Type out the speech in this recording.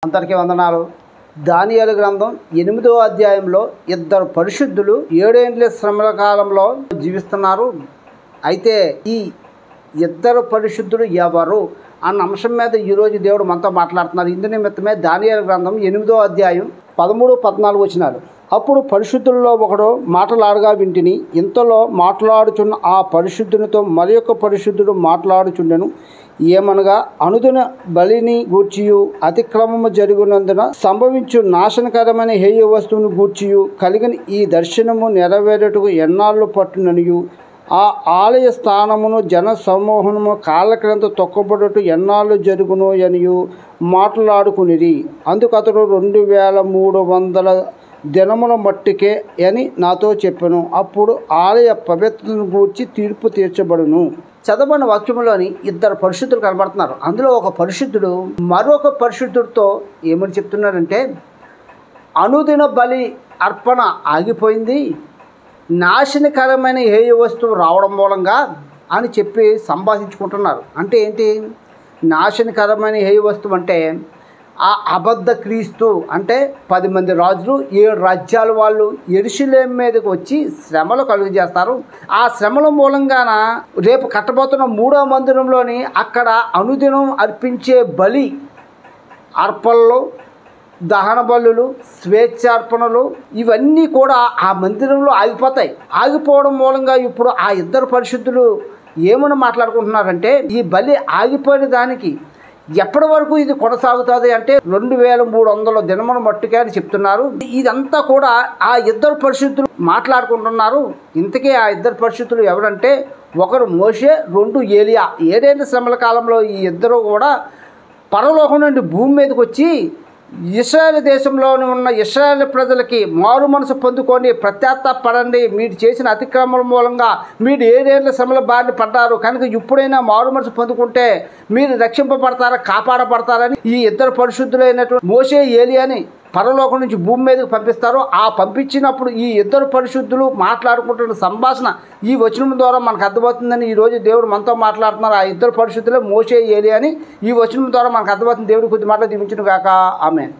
అందరికీ వందనాలు. దానియేలు గ్రంథం 8వ అధ్యాయంలో ఇద్దరు పరిశుద్ధులు 7 ఏండ్ల శ్రమల కాలంలో జీవిస్తున్నారు. అయితే ఈ ఇద్దరు పరిశుద్ధులు ఎవరు అన్న అంశం మీద ఈరోజు దేవుడు మనతో మాట్లాడుతున్నారు. ఇందు నిమిత్తమే దానియేలు గ్రంథం 8వ అధ్యాయం 13-14 వచనాలు. అప్పుడు పరిశుద్ధులలో ఒకడు మాటలాడగా వింటిని. ఇంతలో మాట్లాడుచున్న ఆ పరిశుద్ధునితో మరి యొక్క పరిశుద్ధుడు మాట్లాడుచుండెను. ఏమనగా అనుదిన బలిని గూర్చియు అతిక్రమము జరిగినందున సంభవించు నాశనకరమైన హేయ వస్తువును గూర్చియు కలిగిన ఈ దర్శనము నెరవేరుటకు ఎన్నాళ్ళు పట్టుననియు ఆ ఆలయ స్థానమును జన సమూహము కాళ్ళ క్రింద తొక్కబడుట ఎన్నాళ్ళు జరుగును అనియు మాట్లాడుకునిరి. అందుకతడు 2300 దినముల మట్టికే అని నాతో చెప్పెను. అప్పుడు ఆలయ పవిత్రతను గూర్చి తీర్పు తీర్చబడును. చదవని వాక్యంలోని ఇద్దరు పరిశుద్ధులు కనబడుతున్నారు. అందులో ఒక పరిశుద్ధుడు మరొక పరిశుద్ధుడితో ఏమని చెప్తున్నారంటే, అనుదిన బలి అర్పణ ఆగిపోయింది, నాశనకరమైన హేయ వస్తువు రావడం మూలంగా అని చెప్పి సంభాషించుకుంటున్నారు. అంటే ఏంటి నాశనకరమైన హేయ వస్తువు అంటే? ఆ అబద్ధ క్రీస్తు అంటే 10 మంది రాజులు 7 రాజ్యాల వాళ్ళు యెరూషలేము మీదకి వచ్చి శ్రమలు కలుగజేస్తారు. ఆ శ్రమల మూలంగాన రేపు కట్టబోతున్న 3వ మందిరంలోని అక్కడ అనుదినం అర్పించే బలి అర్పణలు, దహన బలులు, స్వేచ్ఛార్పణలు ఇవన్నీ కూడా ఆ మందిరంలో ఆగిపోతాయి. ఆగిపోవడం మూలంగా ఇప్పుడు ఆ ఇద్దరు పరిశుద్ధులు ఏమని మాట్లాడుకుంటున్నారంటే, ఈ బలి ఆగిపోయిన దానికి ఎప్పటి వరకు ఇది కొనసాగుతుంది అంటే 2300 దినముల మట్టుకే అని చెప్తున్నారు. ఇదంతా కూడా ఆ ఇద్దరు పరిశుద్ధులు మాట్లాడుకుంటున్నారు. ఇంతకీ ఆ ఇద్దరు పరిశుద్ధులు ఎవరంటే, ఒకరు మోషే, 2 ఏలియా. 7 ఏళ్ల శ్రమల కాలంలో ఈ ఇద్దరు కూడా పరలోకం నుండి భూమి మీదకి వచ్చి ఇశ్రాయేల్ దేశంలోని ఉన్న ఇశ్రాయేల్ ప్రజలకి మారు మనసు పొందుకొని పడండి, మీరు చేసిన అతిక్రమల మూలంగా మీరు 7 ఏళ్ల శ్రమల బారిన పడ్డారు కనుక ఇప్పుడైనా మారు మనసు పొందుకుంటే మీరు రక్షింపబడతారా, కాపాడబడతారని ఈ ఇద్దరు పరిశుద్ధులైనటువంటి మోషే, ఏలియాని పరలోకం నుంచి భూమి మీదకి పంపిస్తారు. ఆ పంపించినప్పుడు ఈ ఇద్దరు పరిశుద్ధులు మాట్లాడుకుంటున్న సంభాషణ ఈ వచనం ద్వారా మనకు అర్థమవుతుందని ఈరోజు దేవుడు మనతో మాట్లాడుతున్నారు. ఆ ఇద్దరు పరిశుద్ధులే మోషే, ఏలియాని ఈ వచనం ద్వారా మనకు అర్థమవుతుంది. దేవుడు కొద్ది మాటలు దీవించును గాక. ఆమేన్.